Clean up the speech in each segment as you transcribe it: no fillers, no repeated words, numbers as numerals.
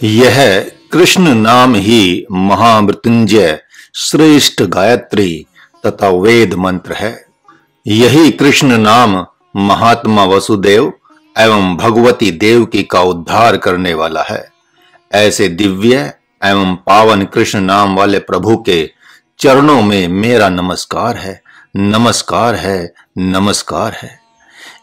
यह कृष्ण नाम ही महामृत्युंजय श्रेष्ठ गायत्री तथा वेद मंत्र है। यही कृष्ण नाम महात्मा वसुदेव एवं भगवती देवकी का उद्धार करने वाला है। ऐसे दिव्य एवं पावन कृष्ण नाम वाले प्रभु के चरणों में मेरा नमस्कार है, नमस्कार है, नमस्कार है।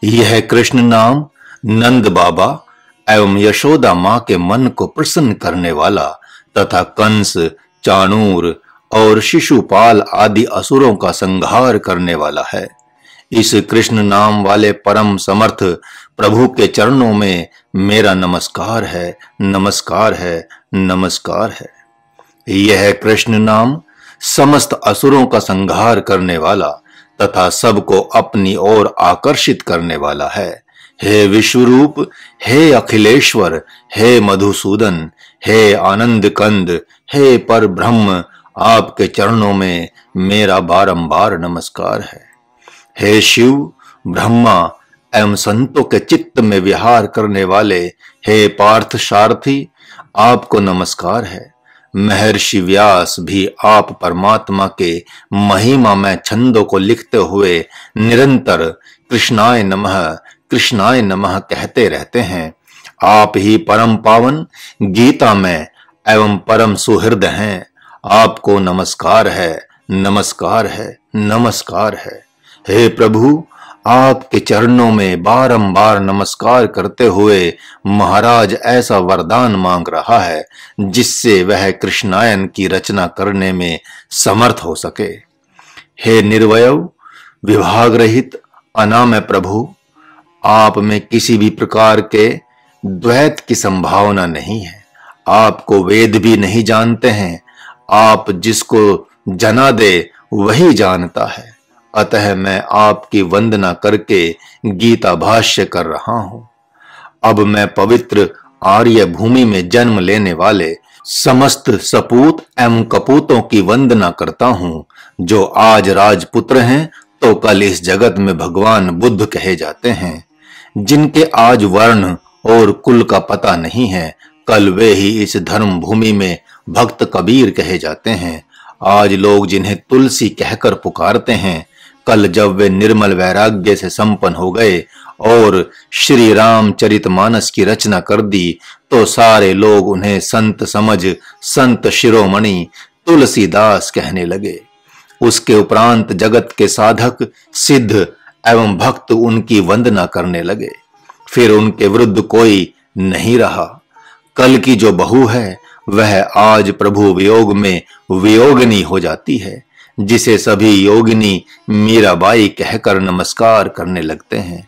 यह कृष्ण नाम नंद बाबा एवं यशोदा मां के मन को प्रसन्न करने वाला तथा कंस, चाणूर और शिशुपाल आदि असुरों का संहार करने वाला है। इस कृष्ण नाम वाले परम समर्थ प्रभु के चरणों में मेरा नमस्कार है, नमस्कार है, नमस्कार है। यह कृष्ण नाम समस्त असुरों का संहार करने वाला तथा सबको अपनी ओर आकर्षित करने वाला है। हे विश्वरूप, हे अखिलेश्वर, हे मधुसूदन, हे आनंद कंद, हे पर ब्रह्म, आपके चरणों में मेरा बारंबार नमस्कार है। हे शिव, ब्रह्मा एवं संतों के चित्त में विहार करने वाले हे पार्थ सारथी, आपको नमस्कार है। महर्षि व्यास भी आप परमात्मा के महिमा में छंदों को लिखते हुए निरंतर कृष्णाय नमः, कृष्णाय नमः कहते रहते हैं। आप ही परम पावन गीता में एवं परम सुहृद हैं। आपको नमस्कार है, नमस्कार है, नमस्कार है। हे प्रभु, आपके चरणों में बारंबार नमस्कार करते हुए महाराज ऐसा वरदान मांग रहा है जिससे वह कृष्णायन की रचना करने में समर्थ हो सके। हे निर्वयव, विभाग रहित अनामय प्रभु, आप में किसी भी प्रकार के द्वैत की संभावना नहीं है। आपको वेद भी नहीं जानते हैं। आप जिसको जना दे वही जानता है। अतः मैं आपकी वंदना करके गीता भाष्य कर रहा हूं। अब मैं पवित्र आर्य भूमि में जन्म लेने वाले समस्त सपूत एवं कपूतों की वंदना करता हूं, जो आज राजपुत्र हैं तो कल इस जगत में भगवान बुद्ध कहे जाते हैं। जिनके आज वर्ण और कुल का पता नहीं है, कल वे ही इस धर्म भूमि में भक्त कबीर कहे जाते हैं। आज लोग जिन्हें तुलसी कहकर पुकारते हैं, कल जब वे निर्मल वैराग्य से संपन्न हो गए और श्री रामचरितमानस की रचना कर दी तो सारे लोग उन्हें संत समझ संत शिरोमणि तुलसीदास कहने लगे। उसके उपरांत जगत के साधक, सिद्ध एवं भक्त उनकी वंदना करने लगे। फिर उनके विरुद्ध कोई नहीं रहा। कल की जो बहू है वह आज प्रभु वियोग में वियोगिनी हो जाती है, जिसे सभी योगिनी मीराबाई कहकर नमस्कार करने लगते हैं।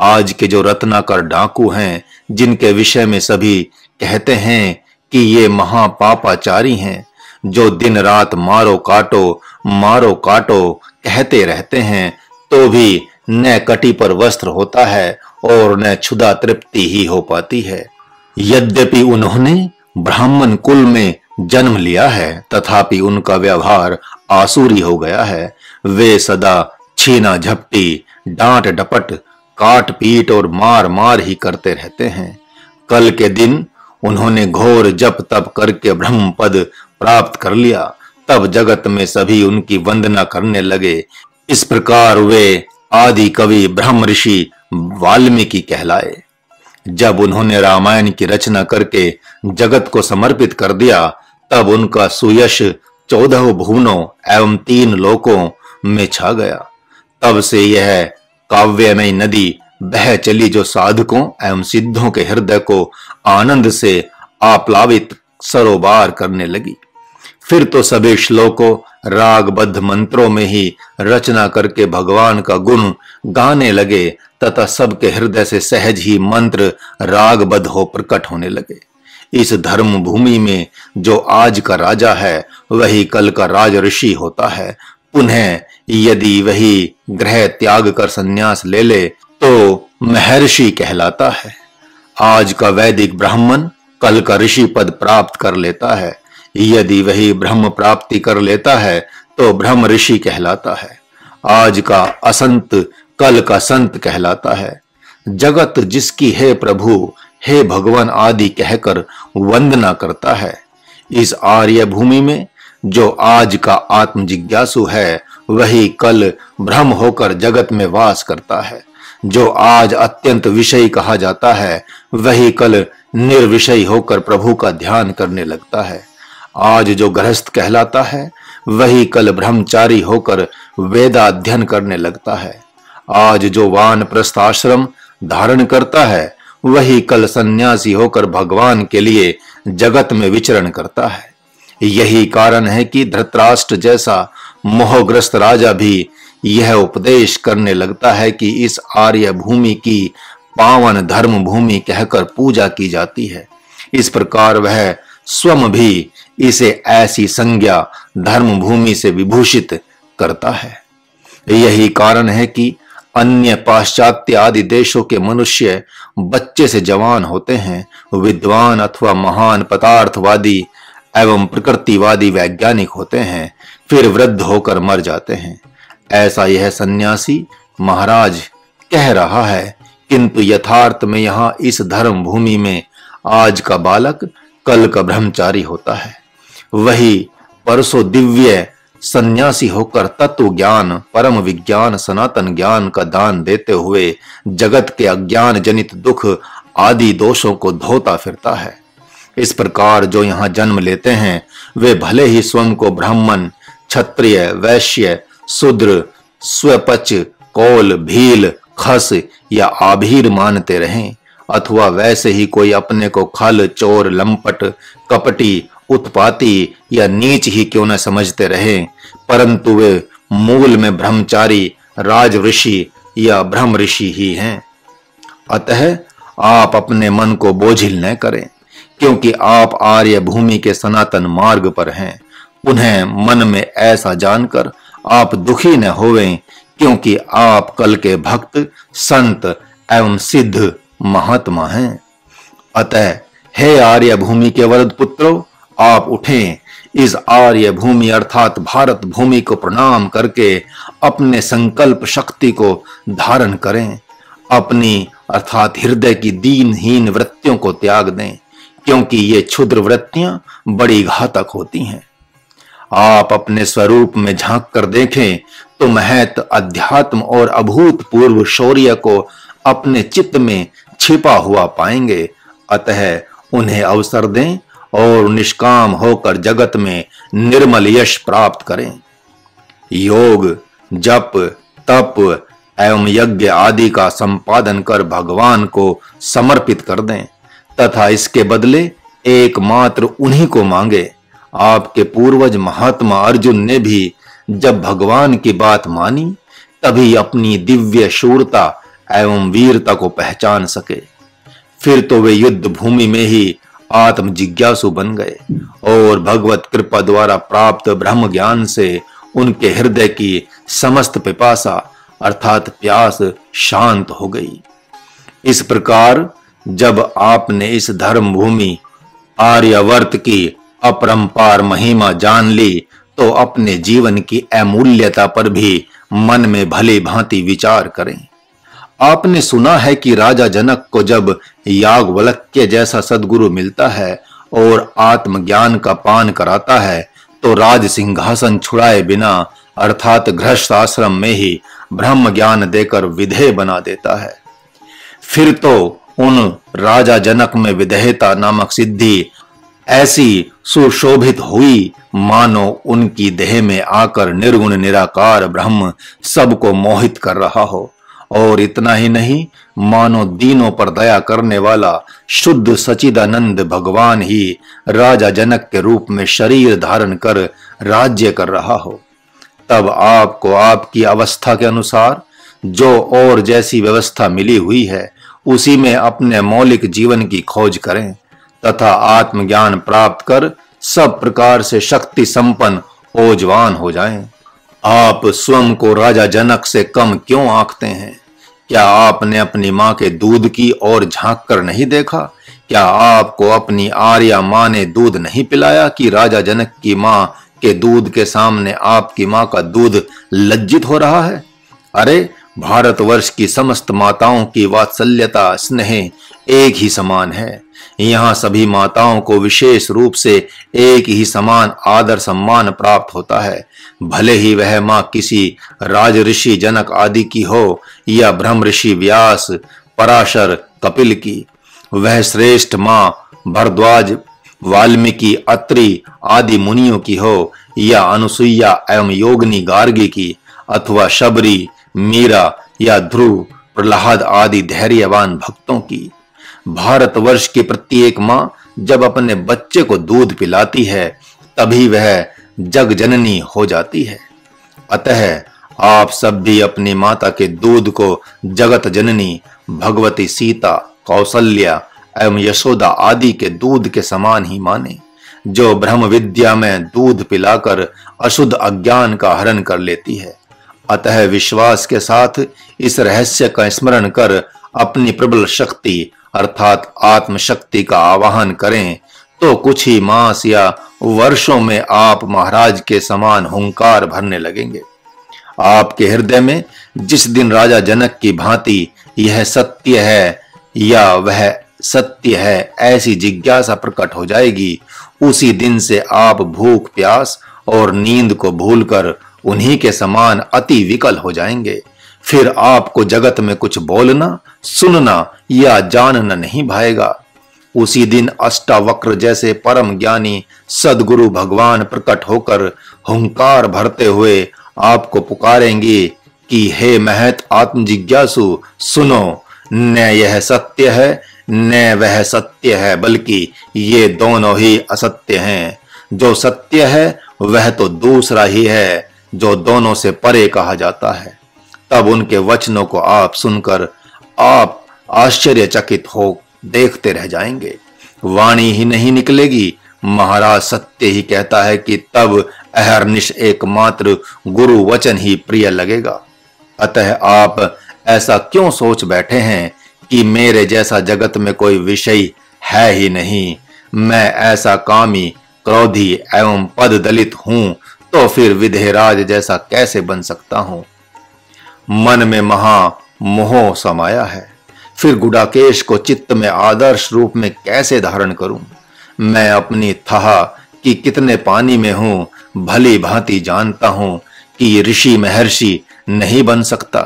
आज के जो रत्नाकर डाकू हैं, जिनके विषय में सभी कहते हैं कि ये महापापाचारी हैं, जो दिन रात मारो काटो कहते रहते हैं, तो भी न कटी पर वस्त्र होता है और न क्षुधा तृप्ति ही हो पाती है। यद्यपि उन्होंने ब्राह्मण कुल में जन्म लिया है, तथापि उनका व्यवहार आसुरी हो गया है। वे सदा छीना झपटी, डांट डपट, काट पीट और मार मार ही करते रहते हैं। कल के दिन उन्होंने घोर जप तप करके ब्रह्म पद प्राप्त कर लिया। तब जगत में सभी उनकी वंदना करने लगे। इस प्रकार वे आदि कवि ब्रह्म ऋषि वाल्मीकि कहलाए। जब उन्होंने रामायण की रचना करके जगत को समर्पित कर दिया, तब उनका सुयश 14 भुवनों एवं 3 लोकों में छा गया। तब से यह काव्यमयी नदी बह चली, जो साधकों एवं सिद्धों के हृदय को आनंद से आप्लावित सरोबार करने लगी। फिर तो सभी श्लोकों रागबद्ध मंत्रों में ही रचना करके भगवान का गुण गाने लगे तथा सबके हृदय से सहज ही मंत्र रागबद्ध हो प्रकट होने लगे। इस धर्म भूमि में जो आज का राजा है वही कल का राज ऋषि होता है। पुनः यदि वही ग्रह त्याग कर संन्यास ले ले तो महर्षि कहलाता है। आज का वैदिक ब्राह्मण कल का ऋषि पद प्राप्त कर लेता है। यदि वही ब्रह्म प्राप्ति कर लेता है तो ब्रह्म ऋषि कहलाता है। आज का असंत कल का संत कहलाता है। जगत जिसकी है प्रभु, हे भगवान आदि कहकर वंदना करता है। इस आर्य भूमि में जो आज का आत्म जिज्ञासु है वही कल ब्रह्म होकर जगत में वास करता है। जो आज अत्यंत विषयी कहा जाता है वही कल निर्विषयी होकर प्रभु का ध्यान करने लगता है। आज जो गृहस्थ कहलाता है वही कल ब्रह्मचारी होकर वेदाध्ययन करने लगता है। आज जो वानप्रस्थ आश्रम धारण करता है वही कल सन्यासी होकर भगवान के लिए जगत में विचरण करता है। यही कारण है कि धृतराष्ट्र जैसा मोहग्रस्त राजा भी यह उपदेश करने लगता है कि इस आर्य भूमि की पावन धर्म भूमि कहकर पूजा की जाती है। इस प्रकार वह स्वयं भी इसे ऐसी संज्ञा धर्म भूमि से विभूषित करता है। यही कारण है कि अन्य पाश्चात्य आदि देशों के मनुष्य बच्चे से जवान होते हैं, विद्वान अथवा महान पदार्थवादी एवं प्रकृतिवादी वैज्ञानिक होते हैं, फिर वृद्ध होकर मर जाते हैं। ऐसा यह सन्यासी महाराज कह रहा है, किंतु यथार्थ में यहाँ इस धर्म भूमि में आज का बालक कल का ब्रह्मचारी होता है। वही परसों दिव्य सन्यासी होकर तत्व ज्ञान, परम विज्ञान, सनातन ज्ञान का दान देते हुए जगत के अज्ञान जनित दुख आदि दोषों को धोता फिरता है। इस प्रकार जो यहाँ जन्म लेते हैं वे भले ही स्वयं को ब्राह्मण, क्षत्रिय, वैश्य, शूद्र, स्वपच, कौल, भील, खस या आभीर मानते रहें, अथवा वैसे ही कोई अपने को खल, चोर, लंपट, कपटी, उत्पाती या नीच ही क्यों न समझते रहें, परंतु वे मूल में ब्रह्मचारी, राज ऋषि या ब्रह्म ऋषि ही हैं। अतः आप अपने मन को बोझिल न करें, क्योंकि आप आर्य भूमि के सनातन मार्ग पर हैं। उन्हें मन में ऐसा जानकर आप दुखी न होवें, क्योंकि आप कल के भक्त, संत एवं सिद्ध महात्मा हैं। अतः हे आर्य भूमि के वरद पुत्रों, आप उठें, इस आर्य भूमि अर्थात भारत भूमि को प्रणाम करके अपने संकल्प शक्ति को धारण करें। अपनी अर्थात हृदय की दीनहीन वृत्तियों को त्याग दें, क्योंकि ये क्षुद्र वृत्तियां बड़ी घातक होती हैं। आप अपने स्वरूप में झांक कर देखें तो महत अध्यात्म और अभूतपूर्व शौर्य को अपने चित्त में छिपा हुआ पाएंगे। अतः उन्हें अवसर दें और निष्काम होकर जगत में निर्मल यश प्राप्त करें। योग, जप, तप एवं यज्ञ आदि का संपादन कर भगवान को समर्पित कर दें तथा इसके बदले एकमात्र उन्हीं को मांगे। आपके पूर्वज महात्मा अर्जुन ने भी जब भगवान की बात मानी तभी अपनी दिव्य शूरता एवं वीरता को पहचान सके। फिर तो वे युद्ध भूमि में ही आत्म जिज्ञासु बन गए और भगवत कृपा द्वारा प्राप्त ब्रह्म ज्ञान से उनके हृदय की समस्त पिपासा अर्थात प्यास शांत हो गई। इस प्रकार जब आपने इस धर्म भूमि आर्यावर्त की अपरंपार महिमा जान ली तो अपने जीवन की अमूल्यता पर भी मन में भली भांति विचार करें। आपने सुना है कि राजा जनक को जब याज्ञवल्क्य जैसा सद्गुरु मिलता है और आत्मज्ञान का पान कराता है तो राज सिंहासन छुड़ाए बिना अर्थात गृहस्थ आश्रम में ही ब्रह्म ज्ञान देकर विधेय बना देता है। फिर तो उन राजा जनक में विधेयता नामक सिद्धि ऐसी सुशोभित हुई मानो उनकी देह में आकर निर्गुण निराकार ब्रह्म सबको मोहित कर रहा हो। और इतना ही नहीं, मानो दीनों पर दया करने वाला शुद्ध सचिदानंद भगवान ही राजा जनक के रूप में शरीर धारण कर राज्य कर रहा हो। तब आपको आपकी अवस्था के अनुसार जो और जैसी व्यवस्था मिली हुई है उसी में अपने मौलिक जीवन की खोज करें तथा आत्मज्ञान प्राप्त कर सब प्रकार से शक्ति संपन्न ओजवान हो जाएं। आप स्वयं को राजा जनक से कम क्यों आंकते हैं? क्या आपने अपनी मां के दूध की ओर झांक कर नहीं देखा? क्या आपको अपनी आर्या मां ने दूध नहीं पिलाया कि राजा जनक की मां के दूध के सामने आपकी मां का दूध लज्जित हो रहा है? अरे भारतवर्ष की समस्त माताओं की वात्सल्यता, स्नेह एक ही समान है। यहाँ सभी माताओं को विशेष रूप से एक ही समान आदर सम्मान प्राप्त होता है, भले ही वह माँ किसी राज ऋषि जनक आदि की हो या ब्रह्म ऋषि व्यास, पराशर, कपिल की। वह श्रेष्ठ माँ भरद्वाज, वाल्मीकि, अत्रि आदि मुनियों की हो या अनुसुईया एवं योगिनी गार्गी की, अथवा शबरी, मीरा या ध्रुव, प्रहलाद आदि धैर्यवान भक्तों की। भारतवर्ष की प्रत्येक माँ जब अपने बच्चे को दूध पिलाती है तभी वह जग जननी हो जाती है। अतः आप सब भी अपनी माता के दूध को जगत जननी भगवती सीता, कौसल्या एवं यशोदा आदि के दूध के समान ही माने, जो ब्रह्म विद्या में दूध पिलाकर अशुद्ध अज्ञान का हरण कर लेती है। अतः विश्वास के साथ इस रहस्य का स्मरण कर अपनी प्रबल शक्ति अर्थात आत्म शक्ति का आवाहन करें तो कुछ ही मास या वर्षों में आप महाराज के समान हुंकार भरने लगेंगे। आपके हृदय में जिस दिन राजा जनक की भांति यह सत्य है या वह सत्य है ऐसी जिज्ञासा प्रकट हो जाएगी, उसी दिन से आप भूख प्यास और नींद को भूलकर उन्हीं के समान अति विकल हो जाएंगे। फिर आपको जगत में कुछ बोलना, सुनना या जानना नहीं भाएगा। उसी दिन अष्टावक्र जैसे परम ज्ञानी सद्गुरु भगवान प्रकट होकर हुंकार भरते हुए आपको पुकारेंगे कि हे महत आत्म जिज्ञासु, सुनो, न यह सत्य है न वह सत्य है, बल्कि ये दोनों ही असत्य हैं। जो सत्य है वह तो दूसरा ही है जो दोनों से परे कहा जाता है। तब उनके वचनों को आप सुनकर आप आश्चर्यचकित हो देखते रह जाएंगे। वाणी ही नहीं निकलेगी, महाराज सत्य ही कहता है कि तब अहर्निश एकमात्र गुरु वचन ही प्रिय लगेगा। अतः आप ऐसा क्यों सोच बैठे हैं कि मेरे जैसा जगत में कोई विषय है ही नहीं। मैं ऐसा कामी, क्रोधी एवं पद दलित हूं तो फिर विधेयराज जैसा कैसे बन सकता हूं। मन में महा मोह समाया है, फिर गुडाकेश को चित्त में आदर्श रूप में कैसे धारण करूं। मैं अपनी था कि कितने पानी में हूं भली भांति जानता हूं कि ऋषि महर्षि नहीं बन सकता।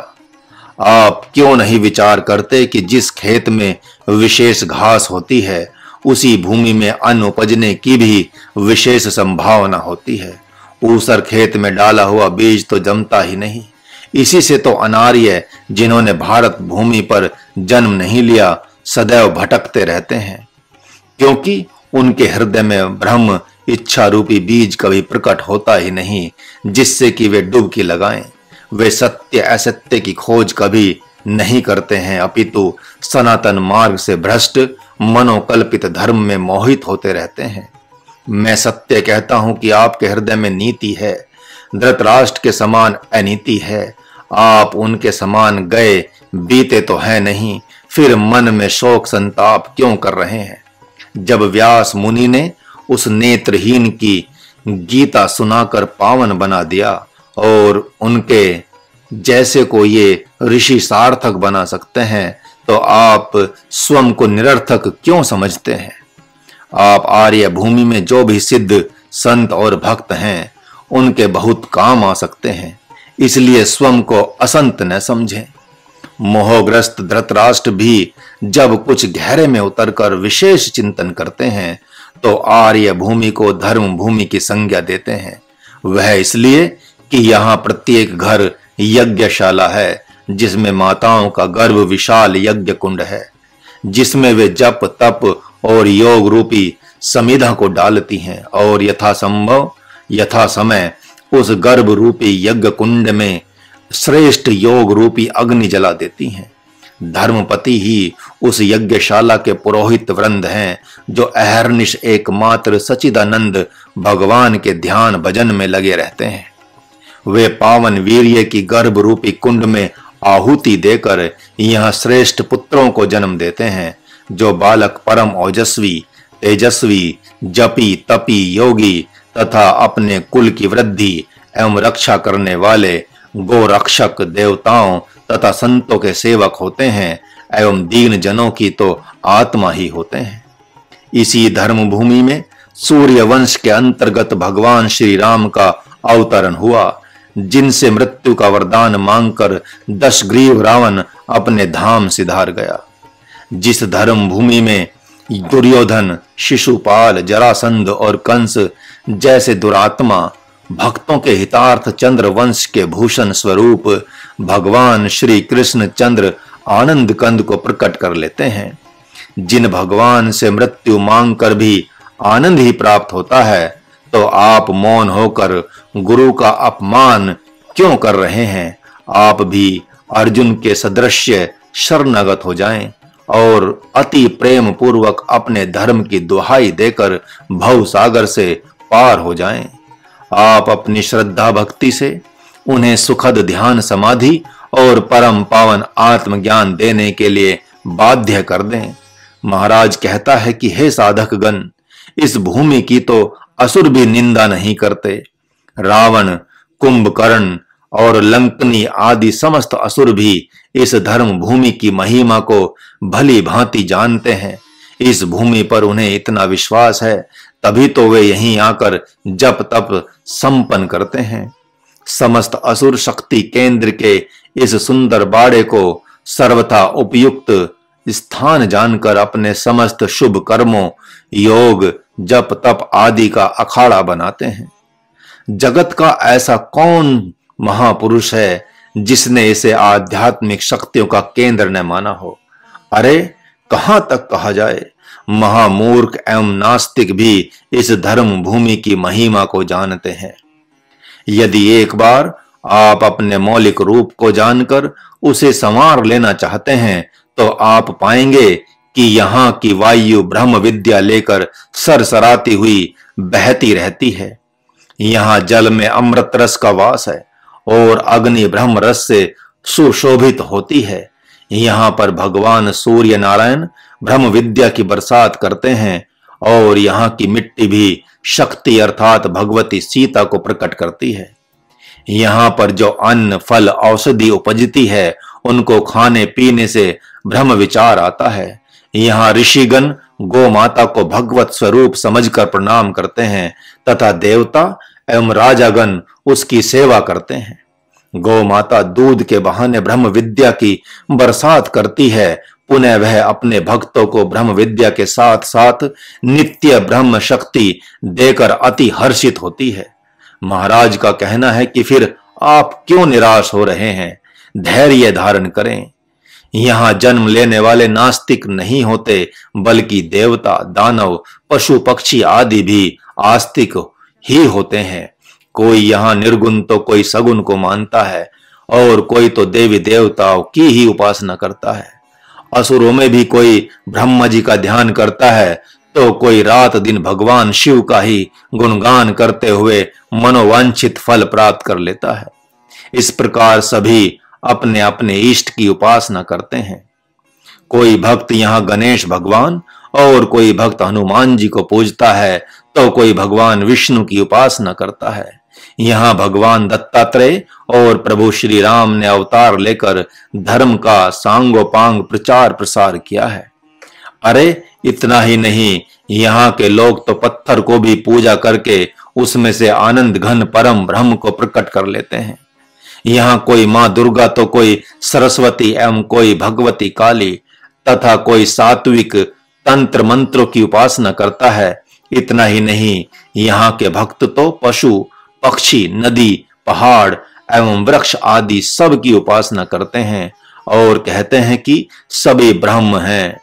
आप क्यों नहीं विचार करते कि जिस खेत में विशेष घास होती है उसी भूमि में अन्न उपजने की भी विशेष संभावना होती है। ऊसर खेत में डाला हुआ बीज तो जमता ही नहीं। इसी से तो अनार्य जिन्होंने भारत भूमि पर जन्म नहीं लिया सदैव भटकते रहते हैं, क्योंकि उनके हृदय में ब्रह्म इच्छा रूपी बीज कभी प्रकट होता ही नहीं जिससे कि वे डुबकी लगाएं। वे सत्य असत्य की खोज कभी नहीं करते हैं, अपितु सनातन मार्ग से भ्रष्ट मनोकल्पित धर्म में मोहित होते रहते हैं। मैं सत्य कहता हूं कि आपके हृदय में नीति है, धृतराष्ट्र के समान अनीति है। आप उनके समान गए बीते तो है नहीं, फिर मन में शोक संताप क्यों कर रहे हैं। जब व्यास मुनि ने उस नेत्रहीन की गीता सुनाकर पावन बना दिया और उनके जैसे को ये ऋषि सार्थक बना सकते हैं, तो आप स्वयं को निरर्थक क्यों समझते हैं। आप आर्य भूमि में जो भी सिद्ध संत और भक्त हैं उनके बहुत काम आ सकते हैं, इसलिए स्वयं को असंत न समझें। मोहग्रस्त धृतराष्ट्र भी जब कुछ गहरे में उतरकर विशेष चिंतन करते हैं तो आर्य भूमि को धर्म भूमि की संज्ञा देते हैं। वह इसलिए कि यहाँ प्रत्येक घर यज्ञशाला है, जिसमें माताओं का गर्भ विशाल यज्ञ कुंड है, जिसमें वे जप तप और योग रूपी समिधा को डालती हैं और यथासंभव यथा समय उस गर्भ रूपी यज्ञ कुंड में श्रेष्ठ योग रूपी अग्नि जला देती हैं। धर्मपति ही उस यज्ञशाला के पुरोहित वृंद हैं जो अहर्निश एकमात्र सच्चिदानंद भगवान के ध्यान भजन में लगे रहते हैं। वे पावन वीर्य की गर्भ रूपी कुंड में आहुति देकर यहाँ श्रेष्ठ पुत्रों को जन्म देते हैं, जो बालक परम ओजस्वी, तेजस्वी, जपी तपी योगी तथा अपने कुल की वृद्धि एवं रक्षा करने वाले गोरक्षक देवताओं तथा संतों के सेवक होते हैं। एवं दीन जनों की तो आत्मा ही होते हैं। इसी धर्म भूमि में सूर्य वंश के अंतर्गत भगवान श्री राम का अवतरण हुआ, जिनसे मृत्यु का वरदान मांगकर दशग्रीव रावण अपने धाम सिधार गया। जिस धर्म भूमि में दुर्योधन, शिशुपाल, जरासंध और कंस जैसे दुरात्मा भक्तों के हितार्थ चंद्र वंश के भूषण स्वरूप भगवान श्री कृष्ण चंद्र आनंद कंद को प्रकट कर लेते हैं, जिन भगवान से मृत्यु मांगकर भी आनंद ही प्राप्त होता है, तो आप मौन होकर गुरु का अपमान क्यों कर रहे हैं? आप भी अर्जुन के सदृश्य शरणागत हो जाएं और अति प्रेम पूर्वक अपने धर्म की दुहाई देकर भव सागर से पार हो जाएं। आप अपनी श्रद्धा भक्ति से उन्हें सुखद ध्यान समाधि और परम पावन आत्मज्ञान देने के लिए बाध्य कर दें। महाराज कहता है कि हे साधक गण, इस भूमि की तो असुर भी निंदा नहीं करते। रावण, कुंभकर्ण और लंकनी आदि समस्त असुर भी इस धर्म भूमि की महिमा को भली भांति जानते हैं। इस भूमि पर उन्हें इतना विश्वास है, तभी तो वे यहीं आकर जप तप संपन्न करते हैं। समस्त असुर शक्ति केंद्र के इस सुंदर बाड़े को सर्वथा उपयुक्त स्थान जानकर अपने समस्त शुभ कर्मों, योग, जप तप आदि का अखाड़ा बनाते हैं। जगत का ऐसा कौन महापुरुष है जिसने इसे आध्यात्मिक शक्तियों का केंद्र न माना हो? अरे कहां तक कहा जाए, महामूर्ख एवं नास्तिक भी इस धर्म भूमि की महिमा को जानते हैं। यदि एक बार आप अपने मौलिक रूप को जानकर उसे संवार लेना चाहते हैं, तो आप पाएंगे कि यहाँ की वायु ब्रह्म विद्या लेकर सरसराती हुई बहती रहती है। यहाँ जल में अमृत रस का वास है और अग्नि ब्रह्म रस से सुशोभित होती है। यहाँ पर भगवान सूर्य नारायण ब्रह्म विद्या की बरसात करते हैं और यहाँ की मिट्टी भी शक्ति अर्थात भगवती सीता को प्रकट करती है। यहाँ पर जो अन्न, फल, औषधि उपजती है, उनको खाने पीने से ब्रह्म विचार आता है। यहाँ ऋषिगण गौ माता को भगवत स्वरूप समझकर प्रणाम करते हैं तथा देवता एवं राजागण उसकी सेवा करते हैं। गौ माता दूध के बहाने ब्रह्म विद्या की बरसात करती है। पुनः वह अपने भक्तों को ब्रह्म विद्या के साथ साथ नित्य ब्रह्म शक्ति देकर अति हर्षित होती है। महाराज का कहना है कि फिर आप क्यों निराश हो रहे हैं? धैर्य धारण करें। यहाँ जन्म लेने वाले नास्तिक नहीं होते, बल्कि देवता, दानव, पशु पक्षी आदि भी आस्तिक ही होते हैं। कोई यहाँ निर्गुण तो कोई सगुण को मानता है और कोई तो देवी देवताओं की ही उपासना करता है। असुरों में भी कोई ब्रह्मा जी का ध्यान करता है तो कोई रात दिन भगवान शिव का ही गुणगान करते हुए मनोवांछित फल प्राप्त कर लेता है। इस प्रकार सभी अपने अपने इष्ट की उपासना करते हैं। कोई भक्त यहाँ गणेश भगवान और कोई भक्त हनुमान जी को पूजता है तो कोई भगवान विष्णु की उपासना करता है। यहाँ भगवान दत्तात्रेय और प्रभु श्री राम ने अवतार लेकर धर्म का सांगोपांग प्रचार प्रसार किया है। अरे इतना ही नहीं, यहाँ के लोग तो पत्थर को भी पूजा करके उसमें से आनंद घन परम ब्रह्म को प्रकट कर लेते हैं। यहाँ कोई माँ दुर्गा तो कोई सरस्वती एवं कोई भगवती काली तथा कोई सात्विक तंत्र मंत्रों की उपासना करता है। इतना ही नहीं, यहाँ के भक्त तो पशु, पक्षी, नदी, पहाड़ एवं वृक्ष आदि सब की उपासना करते हैं और कहते हैं कि सभी ब्रह्म हैं।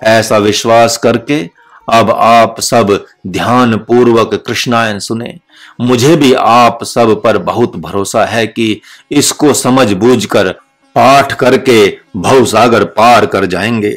ऐसा विश्वास करके अब आप सब ध्यान पूर्वक कृष्णायन सुने। मुझे भी आप सब पर बहुत भरोसा है कि इसको समझ बूझकर पाठ करके भवसागर पार कर जाएंगे।